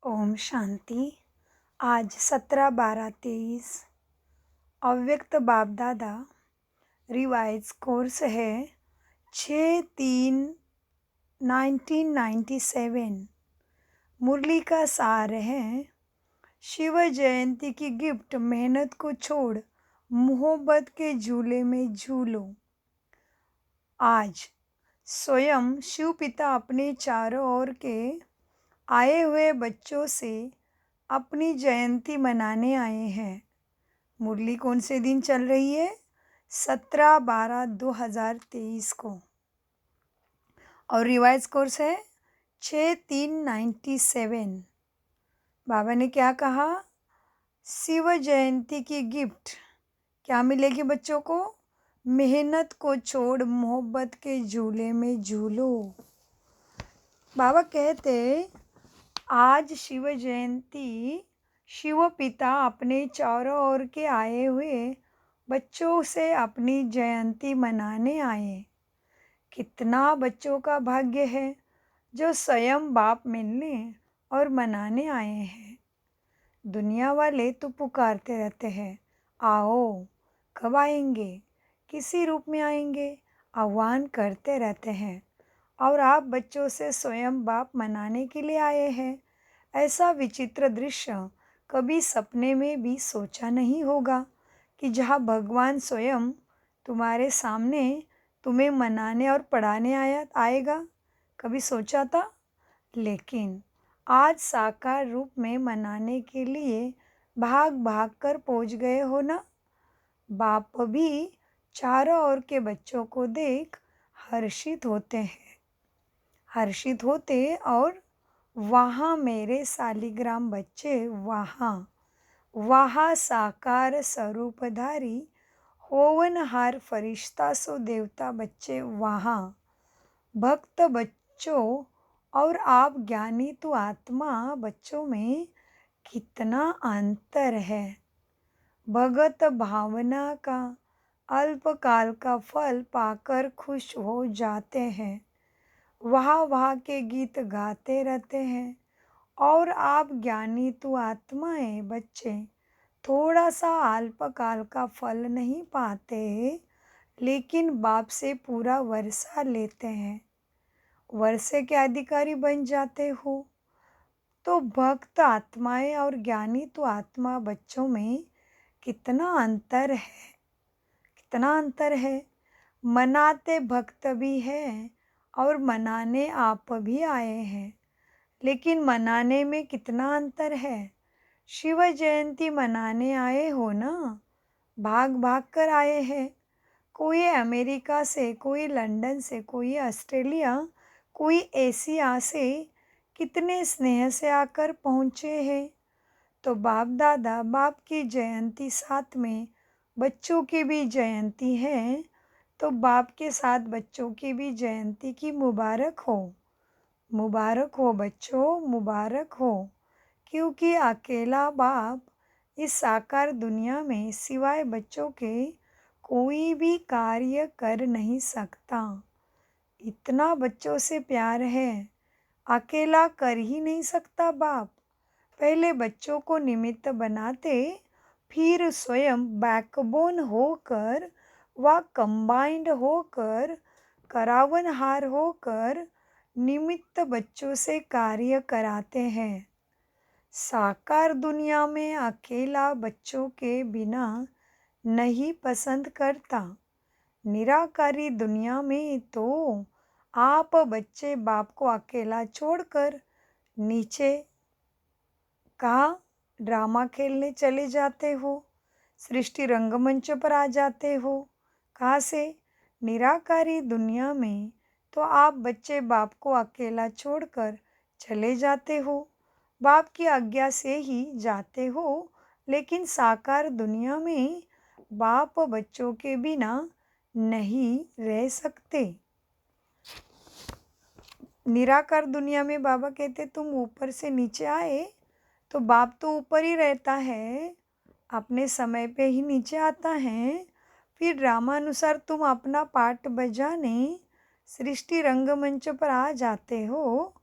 ओम शांति। आज 17/12/23 अव्यक्त बाप दादा रिवाइज कोर्स है 6/3/1997। मुरली का सार है शिव जयंती की गिफ्ट, मेहनत को छोड़ मोहब्बत के झूले में झूलो। आज स्वयं शिव पिता अपने चारों ओर के आए हुए बच्चों से अपनी जयंती मनाने आए हैं। मुरली कौन से दिन चल रही है? 17/12/2023 को। और रिवाइज कोर्स है 6/3/97। बाबा ने क्या कहा? शिव जयंती की गिफ्ट क्या मिलेगी बच्चों को? मेहनत को छोड़ मोहब्बत के झूले में झूलो। बाबा कहते आज शिव जयंती, शिव पिता अपने चारों ओर के आए हुए बच्चों से अपनी जयंती मनाने आए। कितना बच्चों का भाग्य है जो स्वयं बाप मिलने और मनाने आए हैं। दुनिया वाले तो पुकारते रहते हैं, आओ, कब आएंगे, किसी रूप में आएंगे, आह्वान करते रहते हैं। और आप बच्चों से स्वयं बाप मनाने के लिए आए हैं। ऐसा विचित्र दृश्य कभी सपने में भी सोचा नहीं होगा कि जहाँ भगवान स्वयं तुम्हारे सामने तुम्हें मनाने और पढ़ाने आएगा। कभी सोचा था? लेकिन आज साकार रूप में मनाने के लिए भाग भाग कर पहुँच गए हो ना। बाप भी चारों ओर के बच्चों को देख हर्षित होते और वहाँ मेरे शालिग्राम बच्चे, वहाँ साकार स्वरूपधारी होवनहार फरिश्ता सो देवता बच्चे, वहाँ भक्त बच्चों और आप ज्ञानी तो आत्मा बच्चों में कितना अंतर है। भगत भावना का अल्पकाल का फल पाकर खुश हो जाते हैं, वहाँ के गीत गाते रहते हैं। और आप ज्ञानी तो आत्माएं बच्चे थोड़ा सा अल्पकाल का फल नहीं पाते, लेकिन बाप से पूरा वर्षा लेते हैं, वर्षे के अधिकारी बन जाते हो। तो भक्त आत्माएं और ज्ञानी तो आत्मा बच्चों में कितना अंतर है। मनाते भक्त भी है और मनाने आप भी आए हैं, लेकिन मनाने में कितना अंतर है। शिव जयंती मनाने आए हो ना, भाग भाग कर आए हैं। कोई अमेरिका से, कोई लंदन से, कोई ऑस्ट्रेलिया, कोई एशिया से कितने स्नेह से आकर पहुँचे हैं। तो बाप दादा, बाप की जयंती साथ में बच्चों की भी जयंती है, तो बाप के साथ बच्चों की भी जयंती की मुबारक हो बच्चों, मुबारक हो। क्योंकि अकेला बाप इस साकार दुनिया में सिवाय बच्चों के कोई भी कार्य कर नहीं सकता। इतना बच्चों से प्यार है, अकेला कर ही नहीं सकता बाप। पहले बच्चों को निमित्त बनाते, फिर स्वयं बैकबोन होकर व कंबाइंड होकर, करावनहार होकर निमित्त बच्चों से कार्य कराते हैं। साकार दुनिया में अकेला बच्चों के बिना नहीं पसंद करता। निराकारी दुनिया में तो आप बच्चे बाप को अकेला छोड़कर नीचे कहाँ ड्रामा खेलने चले जाते हो, सृष्टि रंगमंच पर आ जाते हो। कहाँ से? निराकारी दुनिया में तो आप बच्चे बाप को अकेला छोड़कर चले जाते हो, बाप की आज्ञा से ही जाते हो। लेकिन साकार दुनिया में बाप बच्चों के बिना नहीं रह सकते। निराकार दुनिया में बाबा कहते तुम ऊपर से नीचे आए तो बाप तो ऊपर ही रहता है, अपने समय पे ही नीचे आता है। फिर ड्रामानुसार तुम अपना पार्ट बजाने सृष्टि रंगमंच पर आ जाते हो।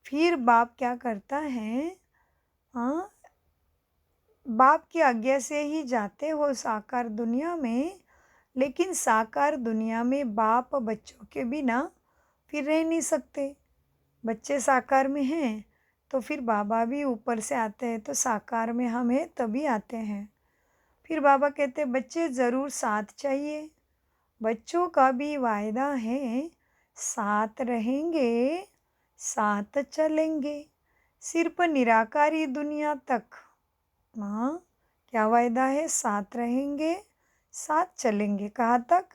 फिर बाप क्या करता है? हाँ, बाप की आज्ञा से ही जाते हो साकार दुनिया में, लेकिन साकार दुनिया में बाप बच्चों के बिना फिर रह नहीं सकते। बच्चे साकार में हैं तो फिर बाबा भी ऊपर से आते हैं, तो साकार में हम हैं तभी आते हैं। फिर बाबा कहते हैं बच्चे ज़रूर साथ चाहिए। बच्चों का भी वायदा है, साथ रहेंगे, साथ चलेंगे, सिर्फ निराकारी दुनिया तक। हाँ, क्या वायदा है? साथ रहेंगे, साथ चलेंगे। कहाँ तक?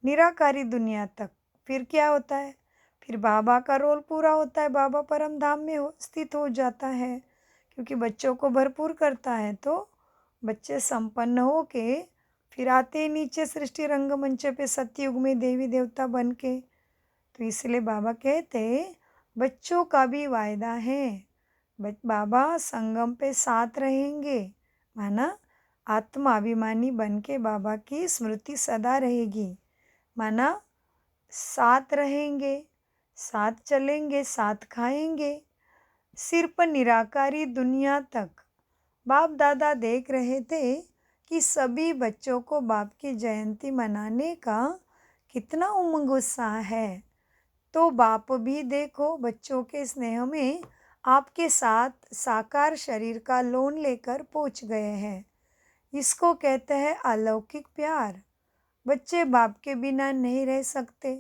निराकारी दुनिया तक। फिर क्या होता है? फिर बाबा का रोल पूरा होता है, बाबा परम धाम में स्थित हो जाता है, क्योंकि बच्चों को भरपूर करता है। तो बच्चे संपन्न हो के फिर आते हैं नीचे सृष्टि रंगमंच पे सतयुग में देवी देवता बन के। तो इसलिए बाबा कहते बच्चों का भी वायदा है, बाबा संगम पे साथ रहेंगे, माना आत्माभिमानी बन के बाबा की स्मृति सदा रहेगी, माना साथ रहेंगे, साथ चलेंगे, साथ खाएंगे, सिर्फ निराकारी दुनिया तक। बाप दादा देख रहे थे कि सभी बच्चों को बाप की जयंती मनाने का कितना उमंग उत्साह है। तो बाप भी देखो बच्चों के स्नेह में आपके साथ साकार शरीर का लोन लेकर पहुंच गए हैं। इसको कहते हैं अलौकिक प्यार। बच्चे बाप के बिना नहीं रह सकते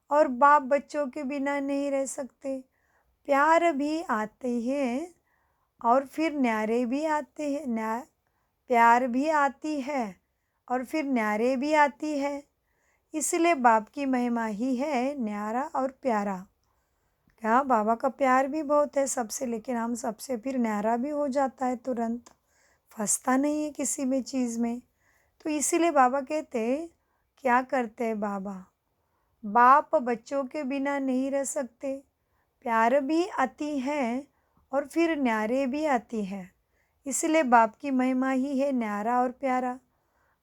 और बाप बच्चों के बिना नहीं रह सकते। प्यार भी आते हैं और फिर न्यारे भी आते हैं, प्यार भी आती है और फिर न्यारे भी आती है। इसलिए बाप की महिमा ही है न्यारा और प्यारा। क्या बाबा का प्यार भी बहुत है सबसे, लेकिन हम सबसे फिर न्यारा भी हो जाता है, तुरंत फंसता नहीं है किसी भी चीज़ में। तो इसीलिए बाबा कहते क्या करते हैं बाबा, बाप बच्चों के बिना नहीं रह सकते, प्यार भी आती है और फिर न्यारे भी आती है। इसलिए बाप की महिमा ही है न्यारा और प्यारा।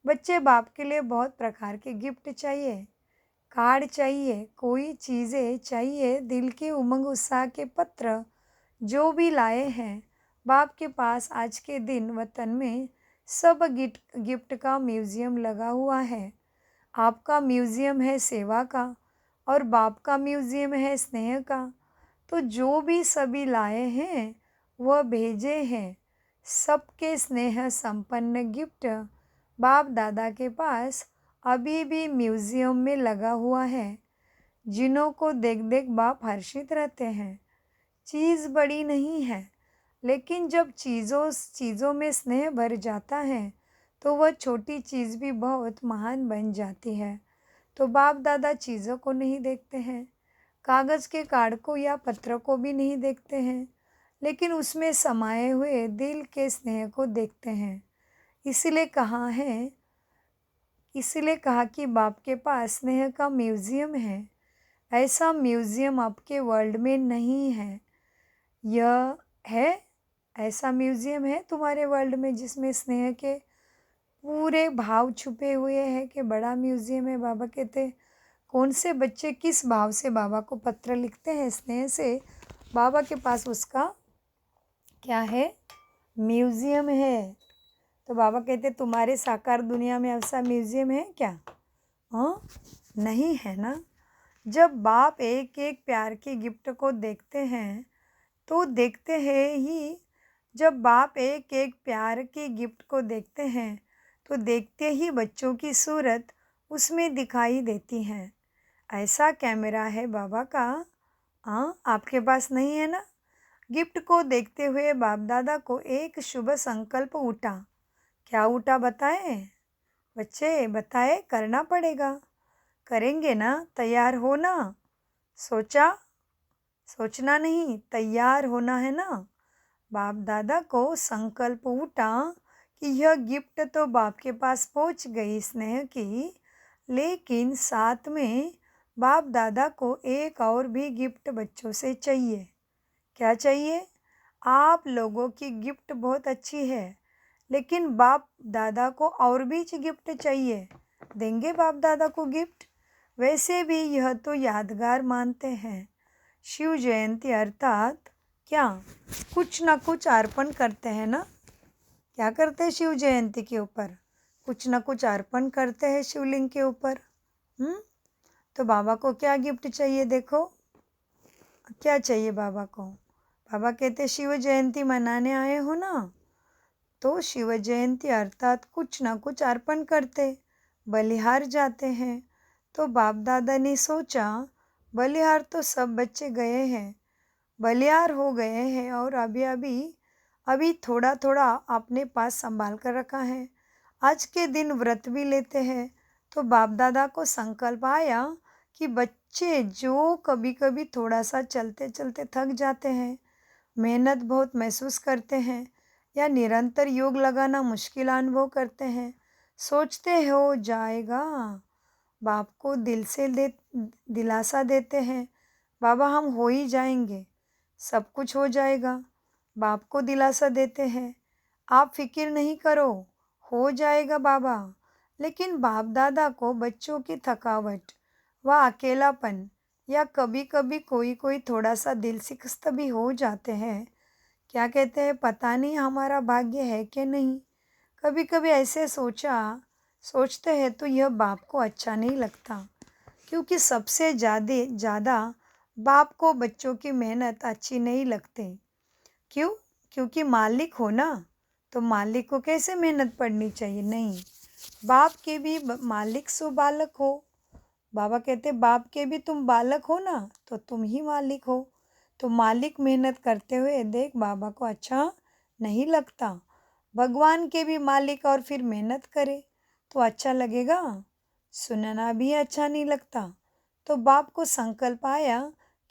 बच्चे बाप के लिए बहुत प्रकार के गिफ्ट चाहिए, कार्ड चाहिए, कोई चीज़ें चाहिए, दिल के उमंग उत्साह के पत्र जो भी लाए हैं बाप के पास। आज के दिन वतन में सब गिफ्ट का म्यूज़ियम लगा हुआ है। आपका म्यूज़ियम है सेवा का और बाप का म्यूज़ियम है स्नेह का। तो जो भी सभी लाए हैं वह भेजे हैं, सबके स्नेह संपन्न गिफ्ट बाप दादा के पास अभी भी म्यूज़ियम में लगा हुआ है, जिन्हों को देख देख बाप हर्षित रहते हैं। चीज़ बड़ी नहीं है, लेकिन जब चीज़ों में स्नेह भर जाता है तो वह छोटी चीज़ भी बहुत महान बन जाती है। तो बाप दादा चीज़ों को नहीं देखते हैं, कागज़ के कार्ड को या पत्र को भी नहीं देखते हैं, लेकिन उसमें समाये हुए दिल के स्नेह को देखते हैं। इसीलिए कहा कि बाप के पास स्नेह का म्यूज़ियम है। ऐसा म्यूज़ियम आपके वर्ल्ड में नहीं है। यह है, ऐसा म्यूज़ियम है तुम्हारे वर्ल्ड में जिसमें स्नेह के पूरे भाव छुपे हुए हैं कि बड़ा म्यूज़ियम है। बाबा कहते कौन से बच्चे किस भाव से बाबा को पत्र लिखते हैं स्नेह से, बाबा के पास उसका क्या है? म्यूज़ियम है। तो बाबा कहते तुम्हारे साकार दुनिया में ऐसा म्यूज़ियम है क्या? हाँ, नहीं है ना। जब बाप एक एक प्यार के गिफ्ट को देखते हैं तो देखते हैं ही, जब बाप एक एक प्यार के गिफ्ट को देखते हैं तो देखते ही बच्चों की सूरत उसमें दिखाई देती है। ऐसा कैमरा है बाबा का। हाँ, आपके पास नहीं है ना। गिफ्ट को देखते हुए बाप दादा को एक शुभ संकल्प उठा। क्या उठा बताएं बच्चे? बताए, करना पड़ेगा। करेंगे ना? तैयार हो ना? सोचना नहीं, तैयार होना है ना। बाप दादा को संकल्प उठा कि यह गिफ्ट तो बाप के पास पहुंच गई स्नेह की, लेकिन साथ में बाप दादा को एक और भी गिफ्ट बच्चों से चाहिए। क्या चाहिए? आप लोगों की गिफ्ट बहुत अच्छी है, लेकिन बाप दादा को और भी गिफ्ट चाहिए। देंगे बाप दादा को गिफ्ट? वैसे भी यह तो यादगार मानते हैं। शिव जयंती अर्थात क्या कुछ ना कुछ अर्पण करते हैं ना। क्या करते हैं शिव जयंती के ऊपर? कुछ ना कुछ अर्पण करते हैं शिवलिंग के ऊपर। तो बाबा को क्या गिफ्ट चाहिए? देखो क्या चाहिए बाबा को। बाबा कहते शिव जयंती मनाने आए हो ना, तो शिव जयंती अर्थात कुछ ना कुछ अर्पण करते, बलिहार जाते हैं। तो बाप दादा ने सोचा बलिहार तो सब बच्चे गए हैं, बलिहार हो गए हैं और अभी थोड़ा थोड़ा अपने पास संभाल कर रखा है। आज के दिन व्रत भी लेते हैं। तो बाप दादा को संकल्प आया कि बच्चे जो कभी कभी थोड़ा सा चलते चलते थक जाते हैं, मेहनत बहुत महसूस करते हैं या निरंतर योग लगाना मुश्किल अनुभव करते हैं, सोचते हो जाएगा। बाप को दिल से दिलासा देते हैं, बाबा हम हो ही जाएंगे, सब कुछ हो जाएगा। बाप को दिलासा देते हैं, आप फिक्र नहीं करो, हो जाएगा बाबा। लेकिन बाप दादा को बच्चों की थकावट व अकेलापन या कभी कभी कोई कोई थोड़ा सा दिल शिकस्त भी हो जाते हैं। क्या कहते हैं, पता नहीं हमारा भाग्य है कि नहीं। कभी कभी ऐसे सोचते हैं तो यह बाप को अच्छा नहीं लगता, क्योंकि सबसे ज़्यादा बाप को बच्चों की मेहनत अच्छी नहीं लगती। क्यों? क्योंकि मालिक हो ना, तो मालिक को कैसे मेहनत पड़नी चाहिए? नहीं, बाप के भी मालिक सो बालक हो। बाबा कहते बाप के भी तुम बालक हो ना, तो तुम ही मालिक हो। तो मालिक मेहनत करते हुए देख बाबा को अच्छा नहीं लगता। भगवान के भी मालिक और फिर मेहनत करे तो अच्छा लगेगा? सुनना भी अच्छा नहीं लगता। तो बाप को संकल्प आया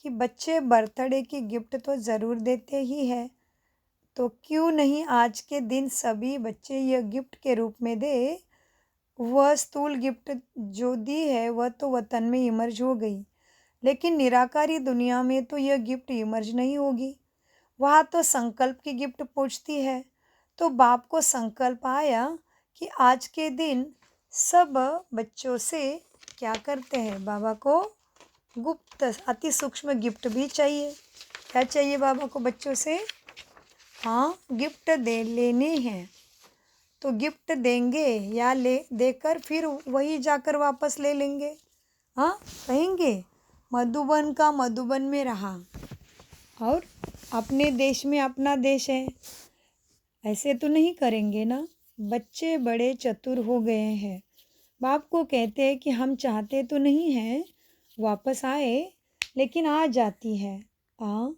कि बच्चे बर्थडे की गिफ्ट तो ज़रूर देते ही है, तो क्यों नहीं आज के दिन सभी बच्चे यह गिफ्ट के रूप में दे। वह स्थूल गिफ्ट जो दी है वह तो वतन में इमर्ज हो गई, लेकिन निराकारी दुनिया में तो यह गिफ्ट इमर्ज नहीं होगी। वहाँ तो संकल्प की गिफ्ट पूछती है। तो बाप को संकल्प आया कि आज के दिन सब बच्चों से क्या करते हैं, बाबा को गुप्त अति सूक्ष्म गिफ्ट भी चाहिए। क्या चाहिए बाबा को बच्चों से? हाँ, गिफ्ट लेने हैं। तो गिफ्ट देंगे या देकर फिर वही जाकर वापस ले लेंगे। हाँ, कहेंगे मधुबन का मधुबन में रहा और अपने देश में अपना देश है, ऐसे तो नहीं करेंगे ना। बच्चे बड़े चतुर हो गए हैं। बाप को कहते हैं कि हम चाहते तो नहीं हैं वापस आए, लेकिन आ जाती है। हाँ,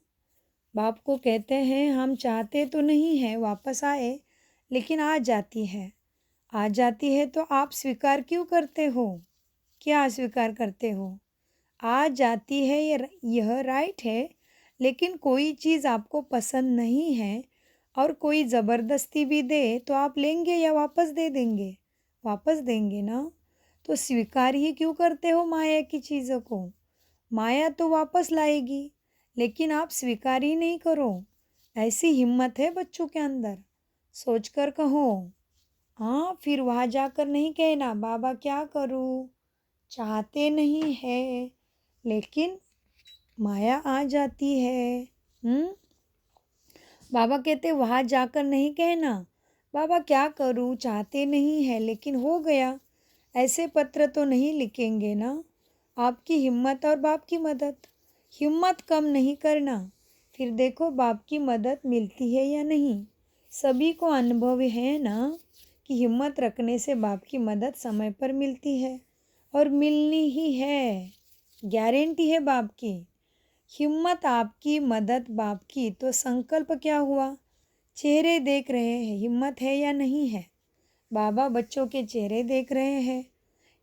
बाप को कहते हैं हम चाहते तो नहीं हैं वापस आए, लेकिन आ जाती है। आ जाती है तो आप स्वीकार क्यों करते हो? क्या स्वीकार करते हो? आ जाती है यह राइट है, लेकिन कोई चीज़ आपको पसंद नहीं है और कोई ज़बरदस्ती भी दे तो आप लेंगे या वापस दे देंगे? वापस देंगे ना। तो स्वीकार ही क्यों करते हो माया की चीज़ों को? माया तो वापस लाएगी, लेकिन आप स्वीकार ही नहीं करो। ऐसी हिम्मत है बच्चों के अंदर। सोचकर कहो। हाँ, फिर वहाँ जाकर नहीं कहना बाबा क्या करूँ, चाहते नहीं है लेकिन माया आ जाती है। बाबा कहते वहाँ जाकर नहीं कहना बाबा क्या करूँ, चाहते नहीं है लेकिन हो गया। ऐसे पत्र तो नहीं लिखेंगे ना। आपकी हिम्मत और बाप की मदद, हिम्मत कम नहीं करना। फिर देखो बाप की मदद मिलती है या नहीं। सभी को अनुभव है ना कि हिम्मत रखने से बाप की मदद समय पर मिलती है और मिलनी ही है, गारंटी है बाप की। हिम्मत आपकी, मदद बाप की, तो संकल्प क्या हुआ? चेहरे देख रहे हैं, हिम्मत है या नहीं है? बाबा बच्चों के चेहरे देख रहे हैं।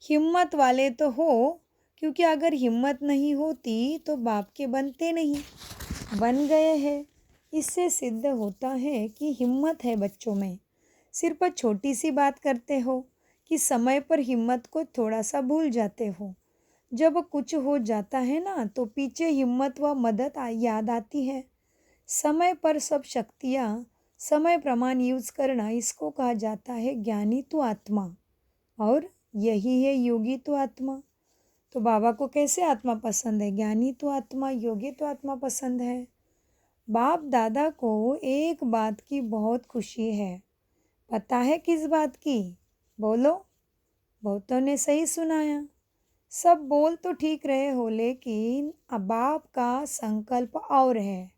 हिम्मत वाले तो हो, क्योंकि अगर हिम्मत नहीं होती तो बाप के बनते नहीं, बन गए हैं। इससे सिद्ध होता है कि हिम्मत है बच्चों में। सिर्फ छोटी सी बात करते हो कि समय पर हिम्मत को थोड़ा सा भूल जाते हो। जब कुछ हो जाता है ना तो पीछे हिम्मत व मदद याद आती है। समय पर सब शक्तियाँ समय प्रमाण यूज़ करना, इसको कहा जाता है ज्ञानी तो आत्मा, और यही है योगी तो आत्मा। तो बाबा को कैसे आत्मा पसंद है? ज्ञानी तो आत्मा, योगी तो आत्मा पसंद है। बाप दादा को एक बात की बहुत खुशी है। पता है किस बात की? बोलो। बहुतों ने सही सुनाया। सब बोल तो ठीक रहे हो, लेकिन अब बाप का संकल्प और है।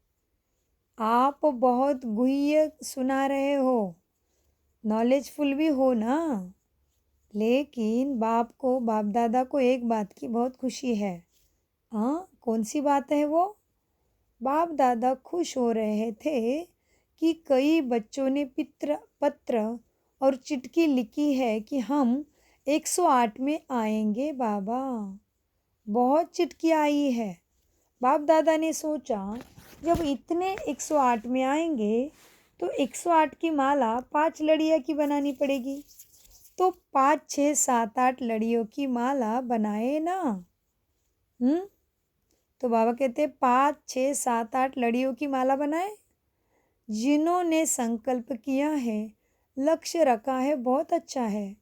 आप बहुत गुह्य सुना रहे हो, नॉलेजफुल भी हो ना, लेकिन बाप दादा को एक बात की बहुत खुशी है। हाँ, कौन सी बात है वो? बाप दादा खुश हो रहे थे कि कई बच्चों ने पत्र और चिट्ठी लिखी है कि हम 108 में आएंगे बाबा। बहुत चिट्ठी आई है। बाप दादा ने सोचा, जब इतने 108 में आएंगे तो 108 की माला 5 लड़ियों की बनानी पड़ेगी। तो 5, 6, 7, 8 लड़ियों की माला बनाए ना। तो बाबा कहते 5, 6, 7, 8 लड़ियों की माला बनाए। जिन्होंने संकल्प किया है, लक्ष्य रखा है, बहुत अच्छा है,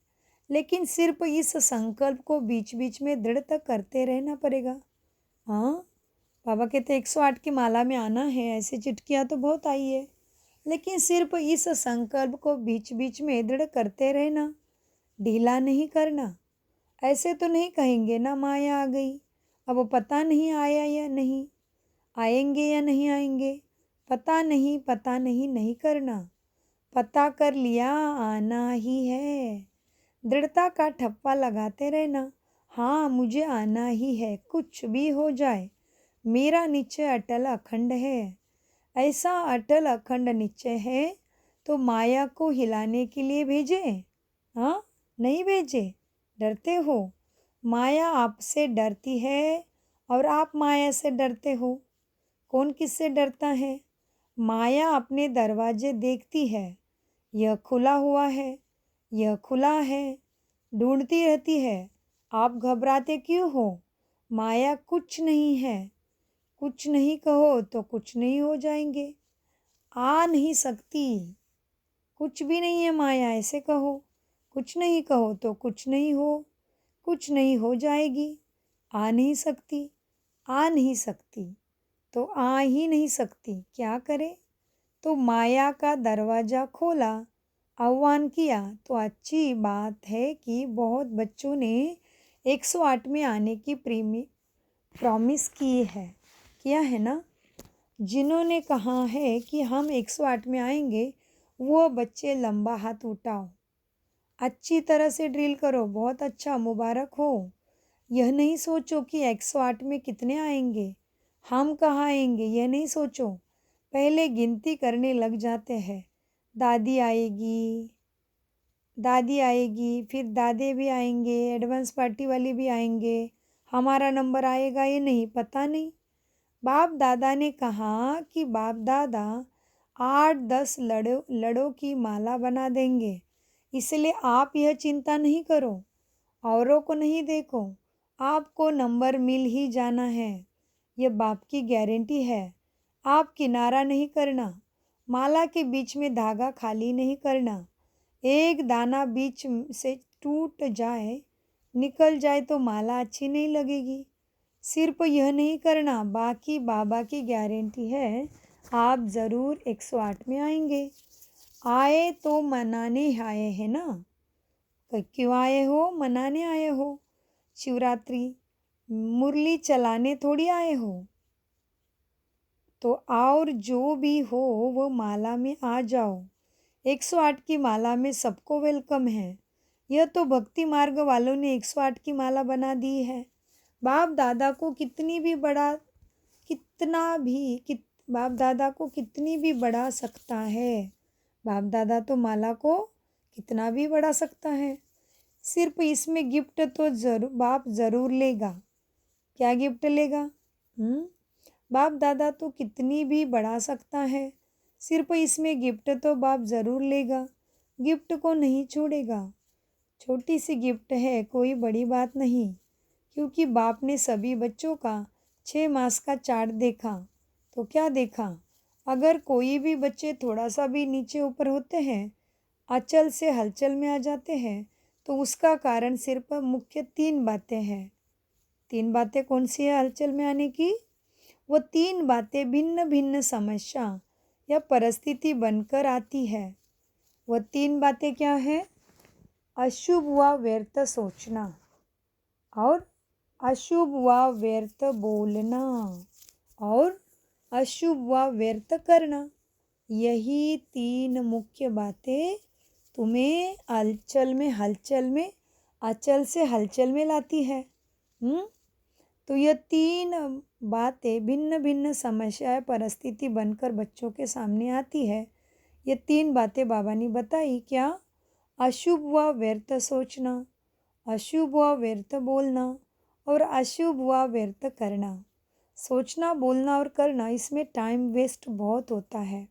लेकिन सिर्फ इस संकल्प को बीच बीच में दृढ़ तक करते रहना पड़ेगा। हाँ, बाबा कहते 108 की माला में आना है। ऐसी चिट्ठियाँ तो बहुत आई है, लेकिन सिर्फ इस संकल्प को बीच बीच में दृढ़ करते रहना, ढीला नहीं करना। ऐसे तो नहीं कहेंगे ना माया आ गई, अब वो पता नहीं आया या नहीं, आएंगे या नहीं आएंगे, पता नहीं नहीं करना। पता कर लिया, आना ही है। दृढ़ता का ठप्पा लगाते रहना। हाँ, मुझे आना ही है, कुछ भी हो जाए। मेरा निश्चय अटल अखंड है। ऐसा अटल अखंड निश्चय है तो माया को हिलाने के लिए भेजे? हाँ, नहीं भेजे। डरते हो? माया आपसे डरती है और आप माया से डरते हो। कौन किससे डरता है? माया अपने दरवाजे देखती है, यह खुला हुआ है, यह खुला है, ढूंढती रहती है। आप घबराते क्यों हो? माया कुछ नहीं है। कुछ नहीं कहो तो कुछ नहीं हो जाएंगे। आ नहीं सकती, कुछ भी नहीं है माया, ऐसे कहो। कुछ नहीं कहो तो कुछ नहीं हो, कुछ नहीं हो जाएगी। आ नहीं सकती, आ नहीं सकती तो आ ही नहीं सकती, क्या करे? तो माया का दरवाज़ा खोला, आह्वान किया। तो अच्छी बात है कि बहुत बच्चों ने 108 में आने की प्रॉमिस की है, किया है ना। जिन्होंने कहा है कि हम 108 में आएंगे, वो बच्चे लंबा हाथ उठाओ। अच्छी तरह से ड्रिल करो, बहुत अच्छा, मुबारक हो। यह नहीं सोचो कि 108 में कितने आएंगे, हम कहाँ आएंगे, यह नहीं सोचो। पहले गिनती करने लग जाते हैं। दादी आएगी, दादी आएगी, फिर दादे भी आएंगे, एडवांस पार्टी वाले भी आएंगे। हमारा नंबर आएगा ये नहीं, पता नहीं। बाप दादा ने कहा कि बाप दादा 8-10 लड़ों की माला बना देंगे, इसलिए आप यह चिंता नहीं करो, औरों को नहीं देखो, आपको नंबर मिल ही जाना है। यह बाप की गारंटी है। आप किनारा नहीं करना, माला के बीच में धागा खाली नहीं करना। एक दाना बीच से टूट जाए, निकल जाए तो माला अच्छी नहीं लगेगी। सिर्फ यह नहीं करना, बाकी बाबा की गारंटी है, आप ज़रूर 108 में आएंगे। आए तो मनाने आए हैं ना। क्यों आए हो? मनाने आए हो। शिवरात्रि मुरली चलाने थोड़ी आए हो। तो और जो भी हो वो माला में आ जाओ। 108 की माला में सबको वेलकम है। यह तो भक्ति मार्ग वालों ने 108 की माला बना दी है। बाप दादा को कितनी भी बाप दादा को कितनी भी बढ़ा सकता है। बाप दादा तो माला को कितना भी बढ़ा सकता है। सिर्फ इसमें गिफ्ट तो बाप ज़रूर लेगा। क्या गिफ्ट लेगा? बाप दादा तो कितनी भी बढ़ा सकता है, सिर्फ इसमें गिफ्ट तो बाप ज़रूर लेगा। गिफ्ट को नहीं छोड़ेगा। छोटी सी गिफ्ट है, कोई बड़ी बात नहीं, क्योंकि बाप ने सभी बच्चों का 6 मास का चार्ट देखा। तो क्या देखा? अगर कोई भी बच्चे थोड़ा सा भी नीचे ऊपर होते हैं, अचल से हलचल में आ जाते हैं, तो उसका कारण सिर्फ मुख्य 3 बातें हैं। 3 बातें कौन सी है हलचल में आने की? वो तीन बातें भिन्न भिन्न समस्या या परिस्थिति बनकर आती है। वो तीन बातें क्या है? अशुभ व व्यर्थ सोचना और अशुभ व व्यर्थ बोलना और अशुभ व व्यर्थ करना। यही तीन मुख्य बातें तुम्हें हलचल में अचल से हलचल में लाती है। तो ये तीन बातें भिन्न भिन्न समस्याएं परिस्थिति बनकर बच्चों के सामने आती है। ये तीन बातें बाबा ने बताई क्या? अशुभ व व्यर्थ सोचना, अशुभ व व्यर्थ बोलना और अशुभ व व्यर्थ करना। सोचना, बोलना और करना, इसमें टाइम वेस्ट बहुत होता है।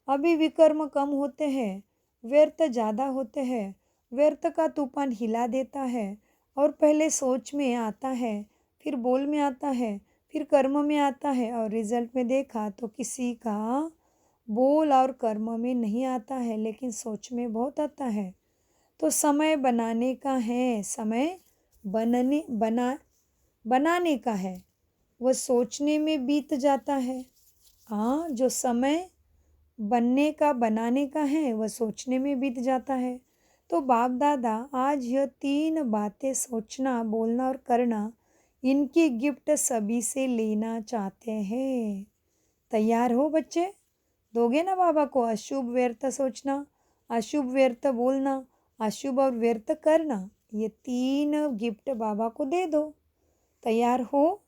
अभी विकर्म कम होते हैं, व्यर्थ ज़्यादा होते हैं। व्यर्थ का तूफान हिला देता है और पहले सोच में आता है, फिर बोल में आता है, फिर कर्म में आता है और रिजल्ट में देखा तो किसी का बोल और कर्म में नहीं आता है लेकिन सोच में बहुत आता है। तो समय बनाने का है, समय बनाने का है, वह सोचने में बीत जाता है। हाँ, जो समय बनाने का है वह सोचने में बीत जाता है। तो बाप दादा आज यह तीन बातें सोचना, बोलना और करना, इनकी गिफ्ट सभी से लेना चाहते हैं। तैयार हो बच्चे? दोगे ना बाबा को? अशुभ व्यर्थ सोचना, अशुभ व्यर्थ बोलना, अशुभ और व्यर्थ करना, ये तीन गिफ्ट बाबा को दे दो। तैयार हो?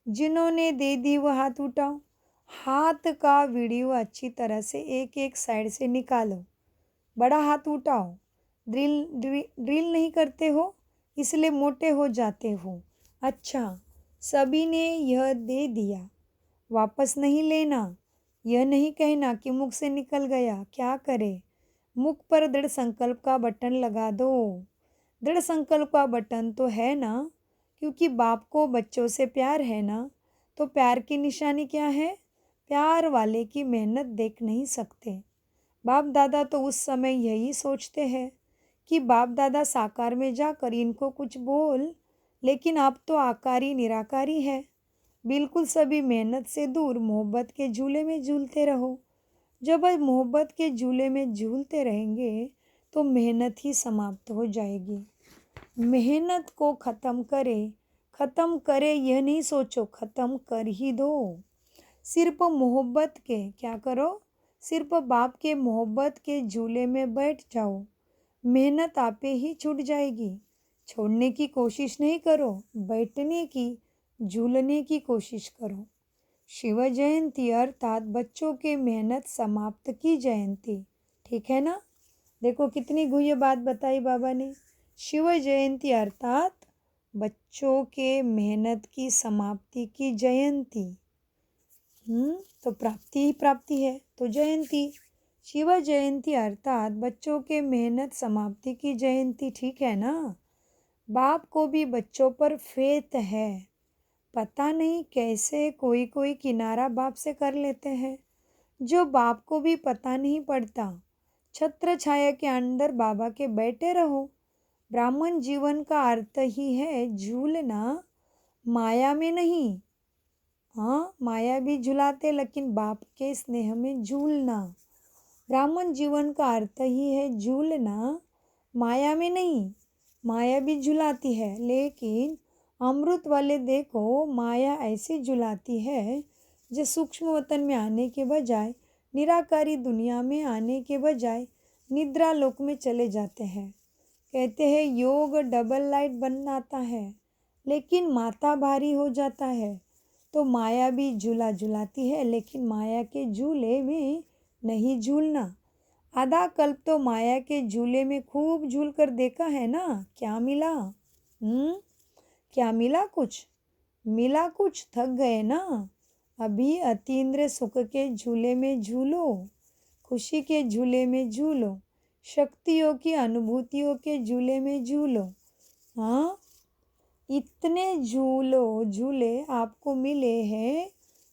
जिन्होंने दे दी वो हाथ उठाओ। हाथ का वीडियो अच्छी तरह से एक एक साइड से निकालो। बड़ा हाथ उठाओ। ड्रिल नहीं करते हो इसलिए मोटे हो जाते हो। अच्छा, सभी ने यह दे दिया, वापस नहीं लेना। यह नहीं कहना कि मुख से निकल गया, क्या करे? मुख पर दृढ़ संकल्प का बटन लगा दो। दृढ़ संकल्प का बटन तो है ना, क्योंकि बाप को बच्चों से प्यार है ना। तो प्यार की निशानी क्या है? प्यार वाले की मेहनत देख नहीं सकते। बाप दादा तो उस समय यही सोचते हैं कि बाप दादा साकार में जाकर इनको कुछ बोल, लेकिन अब तो आकारी निराकारी है। बिल्कुल सभी मेहनत से दूर मोहब्बत के झूले में झूलते रहो। जब मोहब्बत के झूले में झूलते रहेंगे तो मेहनत ही समाप्त हो जाएगी। मेहनत को ख़त्म करे यह नहीं सोचो, ख़त्म कर ही दो। सिर्फ मोहब्बत के क्या करो? सिर्फ बाप के मोहब्बत के झूले में बैठ जाओ। मेहनत आपे ही छूट जाएगी। छोड़ने की कोशिश नहीं करो, बैठने की, झूलने की कोशिश करो। शिव जयंती अर्थात बच्चों के मेहनत समाप्त की जयंती। ठीक है ना? देखो कितनी गुह्य बात बताई बाबा ने। शिव जयंती अर्थात बच्चों के मेहनत की समाप्ति की जयंती। तो प्राप्ति ही प्राप्ति है, तो जयंती। शिव जयंती अर्थात बच्चों के मेहनत समाप्ति की जयंती। ठीक है ना? बाप को भी बच्चों पर फेथ है। पता नहीं कैसे कोई कोई किनारा बाप से कर लेते हैं, जो बाप को भी पता नहीं पड़ता। छत्र छाया के अंदर बाबा के बैठे रहो। ब्राह्मण जीवन का अर्थ ही है झूलना, माया में नहीं। हाँ, माया भी झुलाते लेकिन बाप के स्नेह में झूलना। ब्राह्मण जीवन का अर्थ ही है झूलना, माया में नहीं। माया भी झुलाती है लेकिन अमृत वाले देखो माया ऐसी झुलाती है जो सूक्ष्म वतन में आने के बजाय, निराकारी दुनिया में आने के बजाय निद्रा लोक में चले जाते हैं। कहते हैं योग डबल लाइट बनाता है लेकिन माथा भारी हो जाता है। तो माया भी झूला झुलाती है लेकिन माया के झूले में नहीं झूलना। आधा कल्प तो माया के झूले में खूब झूल कर देखा है ना, क्या मिला? क्या मिला? कुछ मिला? कुछ थक गए ना। अभी अतीन्द्रिय सुख के झूले में झूलो, खुशी के झूले में झूलो, शक्तियों की अनुभूतियों के झूले में झूलो। हाँ, इतने झूले आपको मिले हैं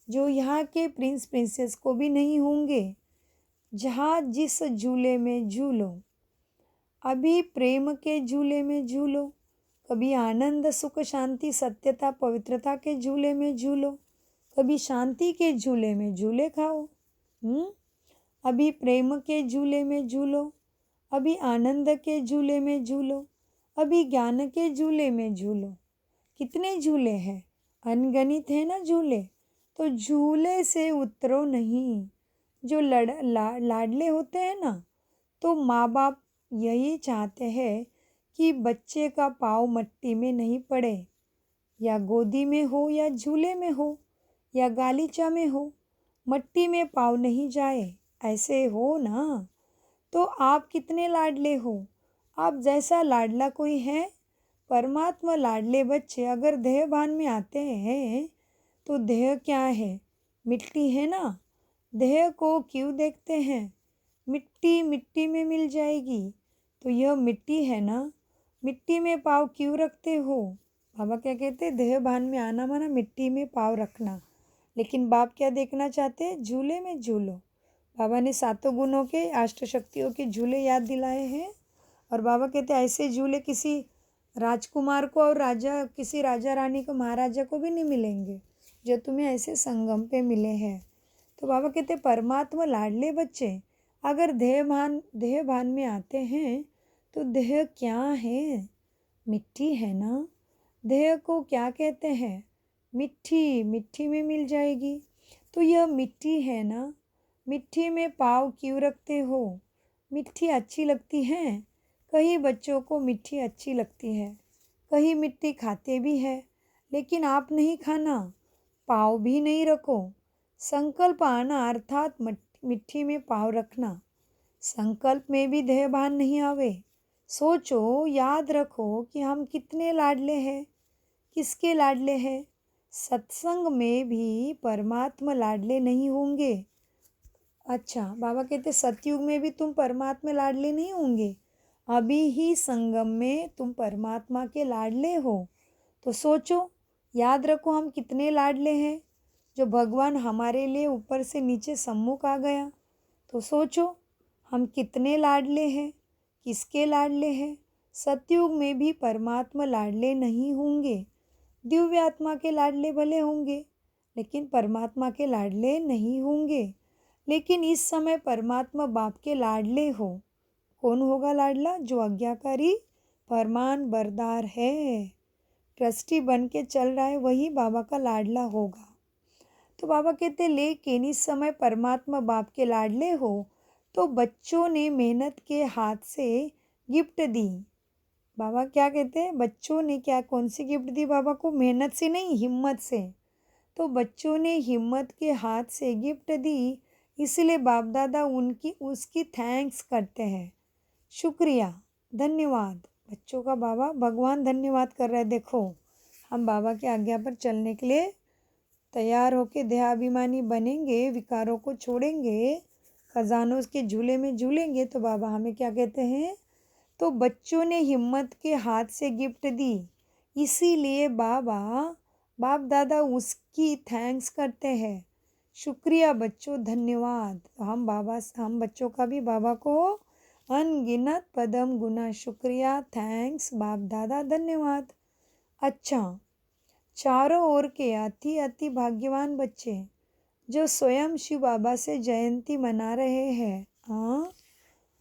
जो यहाँ के प्रिंस प्रिंसेस को भी नहीं होंगे। जहाँ जिस झूले में झूलो, अभी प्रेम के झूले में झूलो, कभी आनंद सुख शांति सत्यता पवित्रता के झूले में झूलो, अभी शांति के झूले में झूले खाओ। अभी प्रेम के झूले में झूलो, अभी आनंद के झूले में झूलो, अभी ज्ञान के झूले में झूलो। कितने झूले हैं, अनगिनत है ना झूले। तो झूले से उतरो नहीं। जो लाडले होते हैं ना, तो माँ बाप यही चाहते हैं कि बच्चे का पाँव मट्टी में नहीं पड़े, या गोदी में हो या झूले में हो या गालीचा में हो, मट्टी में पाँव नहीं जाए। ऐसे हो ना। तो आप कितने लाडले हो, आप जैसा लाडला कोई है। परमात्मा लाडले बच्चे अगर देह भान में आते हैं तो देह क्या है, मिट्टी है ना। देह को क्यों देखते हैं, मिट्टी मिट्टी में मिल जाएगी। तो यह मिट्टी है ना, मिट्टी में पाँव क्यों रखते हो। बाबा क्या कहते, देह भान में आना माना मिट्टी में पाँव रखना। लेकिन बाप क्या देखना चाहते हैं, झूले में झूलो। बाबा ने सातों गुणों के, अष्ट शक्तियों के झूले याद दिलाए हैं। और बाबा कहते ऐसे झूले किसी राजकुमार को और किसी राजा रानी को, महाराजा को भी नहीं मिलेंगे जो तुम्हें ऐसे संगम पे मिले हैं। तो बाबा कहते परमात्मा लाडले बच्चे अगर देह भान में आते हैं तो देह क्या है, मिट्टी है ना। देह को क्या कहते हैं, मिट्टी मिट्टी में मिल जाएगी। तो यह मिट्टी है ना, मिट्टी में पाँव क्यों रखते हो। मिट्टी अच्छी लगती है, कई बच्चों को मिट्टी अच्छी लगती है, कहीं मिट्टी खाते भी है। लेकिन आप नहीं खाना, पाँव भी नहीं रखो। संकल्प आना अर्थात मिट्टी में पाँव रखना। संकल्प में भी देह भान नहीं आवे। सोचो, याद रखो कि हम कितने लाडले हैं, किसके लाडले हैं। सत्संग में भी परमात्मा लाडले नहीं होंगे। अच्छा, बाबा कहते सतयुग में भी तुम परमात्मा लाडले नहीं होंगे, अभी ही संगम में तुम परमात्मा के लाडले हो। तो सोचो, याद रखो हम कितने लाडले हैं। जो भगवान हमारे लिए ऊपर से नीचे सम्मुख आ गया, तो सोचो हम कितने लाडले हैं, किसके लाडले हैं। सतयुग में भी परमात्मा लाडले नहीं होंगे। दिव्य आत्मा के लाडले भले होंगे, लेकिन परमात्मा के लाडले नहीं होंगे। लेकिन इस समय परमात्मा बाप के लाडले हो। कौन होगा लाडला, जो आज्ञाकारी फरमान बरदार है, ट्रस्टी बन के चल रहा है, वही बाबा का लाडला होगा। तो बाबा कहते लेकिन इस समय परमात्मा बाप के लाडले हो तो बच्चों ने मेहनत के हाथ से गिफ्ट दी। बाबा क्या कहते हैं, बच्चों ने क्या, कौन सी गिफ्ट दी बाबा को, मेहनत से नहीं, हिम्मत से। तो बच्चों ने हिम्मत के हाथ से गिफ्ट दी, इसलिए बाप दादा उसकी थैंक्स करते हैं, शुक्रिया, धन्यवाद। बच्चों का बाबा भगवान धन्यवाद कर रहे हैं। देखो हम बाबा की आज्ञा पर चलने के लिए तैयार होके देहाभिमानी बनेंगे, विकारों को छोड़ेंगे, खजानों के झूले में झूलेंगे। तो बाबा हमें क्या कहते हैं, तो बच्चों ने हिम्मत के हाथ से गिफ्ट दी, इसीलिए बाप दादा उसकी थैंक्स करते हैं, शुक्रिया बच्चों, धन्यवाद। हम बच्चों का भी बाबा को अनगिनत पदम गुना शुक्रिया, थैंक्स, बाप दादा, धन्यवाद। अच्छा, चारों ओर के अति अति भाग्यवान बच्चे जो स्वयं शिव बाबा से जयंती मना रहे हैं, हाँ,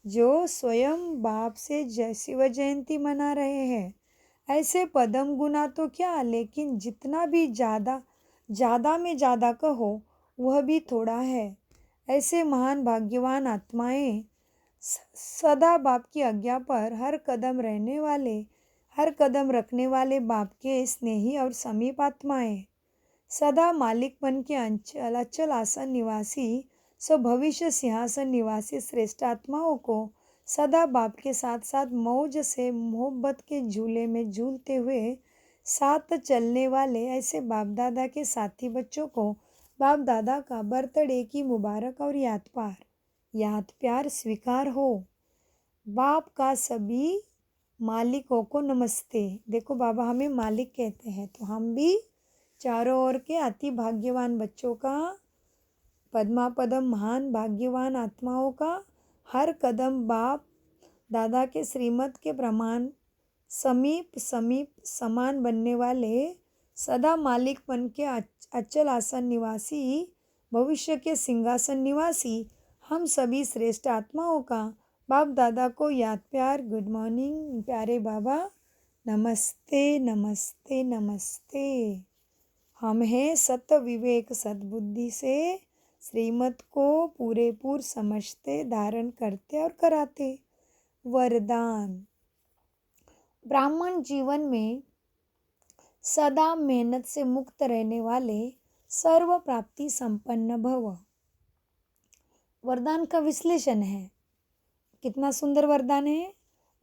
जो स्वयं बाप से शिव जयंती मना रहे हैं, ऐसे पदम गुना तो क्या, लेकिन जितना भी ज़्यादा में ज़्यादा कहो वह भी थोड़ा है। ऐसे महान भाग्यवान आत्माएं सदा बाप की आज्ञा पर हर कदम रखने वाले बाप के स्नेही और समीप आत्माएं, सदा मालिक बन के अचल आसन निवासी भविष्य सिंहासन निवासी श्रेष्ठ आत्माओं को सदा बाप के साथ साथ मौज से मोहब्बत के झूले में झूलते हुए साथ चलने वाले ऐसे बाप दादा के साथी बच्चों को बाप दादा का बर्थडे की मुबारक और याद प्यार स्वीकार हो। बाप का सभी मालिकों को नमस्ते। देखो बाबा हमें मालिक कहते हैं, तो हम भी चारों ओर के अति भाग्यवान बच्चों का, पद्मापदम महान भाग्यवान आत्माओं का हर कदम बाप दादा के श्रीमत के प्रमाण समीप समान बनने वाले सदा मालिकपन के अचल आसन निवासी, भविष्य के सिंहासन निवासी हम सभी श्रेष्ठ आत्माओं का बाप दादा को याद प्यार गुड मॉर्निंग प्यारे बाबा, नमस्ते नमस्ते नमस्ते। हम हैं सत विवेक सद्बुद्धि से श्रीमत को पूरेपूर समझते, धारण करते और कराते। वरदान। ब्राह्मण जीवन में सदा मेहनत से मुक्त रहने वाले सर्व प्राप्ति संपन्न भव। वरदान का विश्लेषण है। कितना सुंदर वरदान है।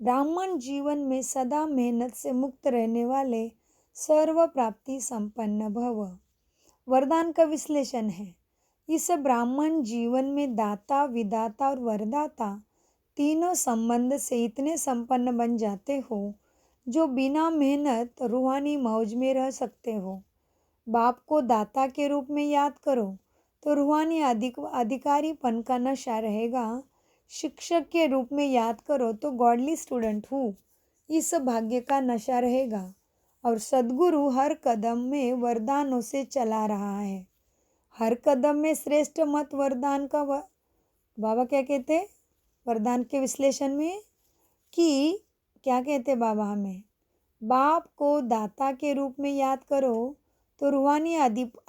ब्राह्मण जीवन में सदा मेहनत से मुक्त रहने वाले सर्व प्राप्ति संपन्न भव। वरदान का विश्लेषण है। इस ब्राह्मण जीवन में दाता, विदाता और वरदाता तीनों संबंध से इतने संपन्न बन जाते हो जो बिना मेहनत रूहानी मौज में रह सकते हो। बाप को दाता के रूप में याद करो तो रूहानी अधिकारीपन का नशा रहेगा। शिक्षक के रूप में याद करो तो गॉडली स्टूडेंट हूँ, इस भाग्य का नशा रहेगा। और सद्गुरु हर कदम में वरदानों से चला रहा है। हर कदम में श्रेष्ठ मत वरदान का बाबा क्या कहते हैं वरदान के विश्लेषण में कि क्या कहते बाबा हमें, बाप को दाता के रूप में याद करो तो रूहानी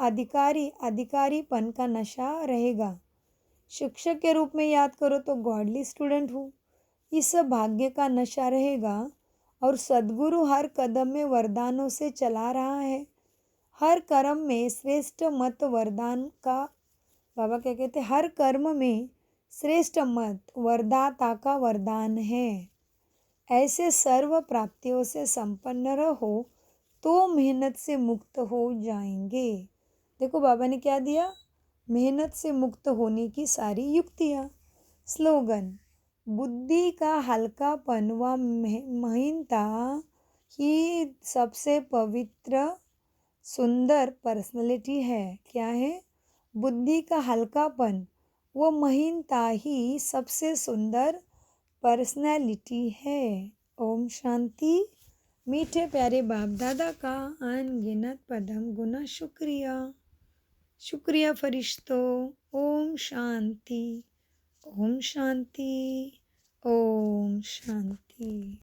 अधिकारीपन का नशा रहेगा। शिक्षक के रूप में याद करो तो गॉडली स्टूडेंट हूँ, इस भाग्य का नशा रहेगा। और सद्गुरु हर कदम में वरदानों से चला रहा है। हर कर्म में श्रेष्ठ मत वरदान का बाबा क्या कहते, हर कर्म में श्रेष्ठ मत वरदाता का वरदान है। ऐसे सर्व प्राप्तियों से संपन्न रहो तो मेहनत से मुक्त हो जाएंगे। देखो बाबा ने क्या दिया, मेहनत से मुक्त होने की सारी युक्तियाँ। स्लोगन। बुद्धि का हल्कापन व महीनता ही सबसे पवित्र सुंदर पर्सनैलिटी है। क्या है? बुद्धि का हल्कापन व महीनता ही सबसे सुंदर पर्सनैलिटी है। ओम शांति। मीठे प्यारे बाप दादा का अनगिनत पदम गुना शुक्रिया। शुक्रिया फरिश्तों। ओम शांति, ओम शांति, ओम शांति।